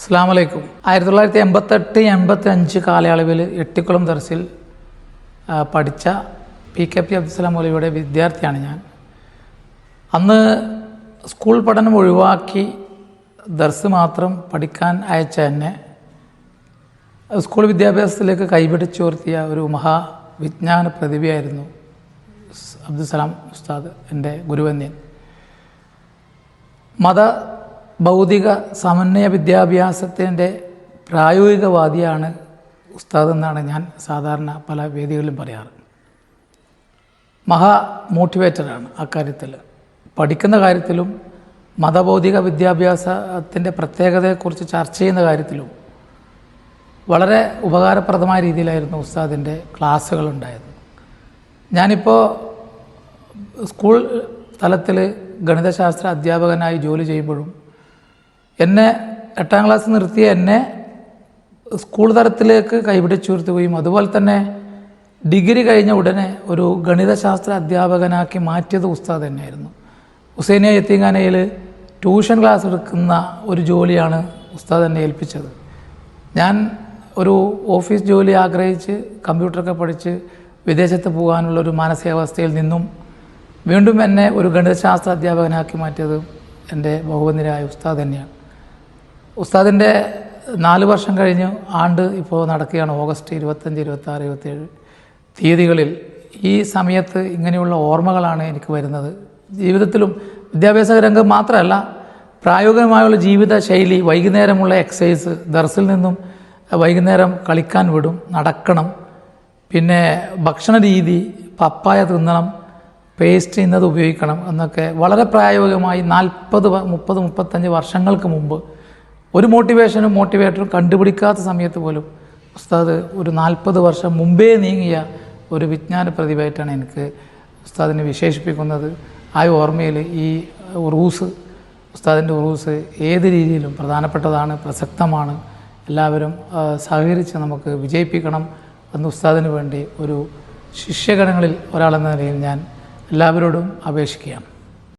അസ്സലാമു അലൈക്കും. 1988-85 കാലയളവിൽ എട്ടിക്കുളം ദർസിൽ പഠിച്ച PKP അബ്ദുസ്സലാം മൗലവിയുടെ വിദ്യാർത്ഥിയാണ് ഞാൻ. അന്ന് സ്കൂൾ പഠനം ഒഴിവാക്കി ദർസ് മാത്രം പഠിക്കാൻ അയച്ച എന്നെ സ്കൂൾ വിദ്യാഭ്യാസത്തിലേക്ക് കൈപിടിച്ചുയർത്തിയ ഒരു മഹാവിജ്ഞാന പ്രതിഭയായിരുന്നു അബ്ദുസ്സലാം ഉസ്താദ്, എൻ്റെ ഗുരുവന്യൻ. ഭൗതിക സമന്വയ വിദ്യാഭ്യാസത്തിൻ്റെ പ്രായോഗികവാദിയാണ് ഉസ്താദ് എന്നാണ് ഞാൻ സാധാരണ പല വേദികളിലും പറയാറ്. മോട്ടിവേറ്ററാണ് അക്കാര്യത്തിൽ. പഠിക്കുന്ന കാര്യത്തിലും മതഭൗതിക വിദ്യാഭ്യാസത്തിൻ്റെ പ്രത്യേകതയെക്കുറിച്ച് ചർച്ച ചെയ്യുന്ന കാര്യത്തിലും വളരെ ഉപകാരപ്രദമായ രീതിയിലായിരുന്നു ഉസ്താദിൻ്റെ ക്ലാസ്സുകളുണ്ടായത്. ഞാനിപ്പോൾ സ്കൂൾ തലത്തിൽ ഗണിതശാസ്ത്ര അധ്യാപകനായി ജോലി ചെയ്യുമ്പോഴും എന്നെ 8ാം ക്ലാസ് നിർത്തിയ എന്നെ സ്കൂൾ തലത്തിലേക്ക് കൈപിടിച്ചുയർത്തുകയും അതുപോലെ തന്നെ ഡിഗ്രി കഴിഞ്ഞ ഉടനെ ഒരു ഗണിതശാസ്ത്ര അധ്യാപകനാക്കി മാറ്റിയത് ഉസ്താദ് തന്നെയായിരുന്നു. ഹുസൈനിയ യത്തീംഖാനയിൽ ട്യൂഷൻ ക്ലാസ് എടുക്കുന്ന ഒരു ജോലിയാണ് ഉസ്താദ് എന്നെ ഏൽപ്പിച്ചത്. ഞാൻ ഒരു ഓഫീസ് ജോലി ആഗ്രഹിച്ച് കമ്പ്യൂട്ടറൊക്കെ പഠിച്ച് വിദേശത്ത് പോകാനുള്ളൊരു മാനസികാവസ്ഥയിൽ നിന്നും വീണ്ടും എന്നെ ഒരു ഗണിതശാസ്ത്ര അധ്യാപകനാക്കി മാറ്റിയത് എൻ്റെ ബഹുവന്യരായ ഉസ്താദ് തന്നെയാണ്. ഉസ്താദിൻ്റെ 4 വർഷം കഴിഞ്ഞ് ആണ്ട് ഇപ്പോൾ നടക്കുകയാണ്. ഓഗസ്റ്റ് 25, 26, 27 തീയതികളിൽ. ഈ സമയത്ത് ഇങ്ങനെയുള്ള ഓർമ്മകളാണ് എനിക്ക് വരുന്നത്. ജീവിതത്തിലും വിദ്യാഭ്യാസ രംഗം മാത്രമല്ല, പ്രായോഗികമായുള്ള ജീവിത ശൈലി, വൈകുന്നേരമുള്ള എക്സസൈസ്, ദർസിൽ നിന്നും വൈകുന്നേരം കളിക്കാൻ വിടും, നടക്കണം, പിന്നെ ഭക്ഷണ രീതി, പപ്പായ തിന്നണം, പേസ്റ്റ് ഇന്നത് ഉപയോഗിക്കണം എന്നൊക്കെ വളരെ പ്രായോഗികമായി 40, 30, 35 വർഷങ്ങൾക്ക് മുമ്പ് ഒരു മോട്ടിവേറ്ററും കണ്ടുപിടിക്കാത്ത സമയത്ത് പോലും ഉസ്താദ് ഒരു 40 വർഷം മുമ്പേ നീങ്ങിയ ഒരു വിജ്ഞാന പ്രതിഭയായിട്ടാണ് എനിക്ക് ഉസ്താദിനെ വിശേഷിപ്പിക്കുന്നത്. ആ ഓർമ്മയിൽ ഈ ഉസ്താദിൻ്റെ ഉറൂസ് ഏത് രീതിയിലും പ്രധാനപ്പെട്ടതാണ്, പ്രസക്തമാണ്. എല്ലാവരും സഹകരിച്ച് നമുക്ക് വിജയിപ്പിക്കണം എന്ന് ഉസ്താദിന് വേണ്ടി ഒരു ശിഷ്യഗണങ്ങളിൽ ഒരാളെന്ന നിലയിൽ ഞാൻ എല്ലാവരോടും അപേക്ഷിക്കുകയാണ്.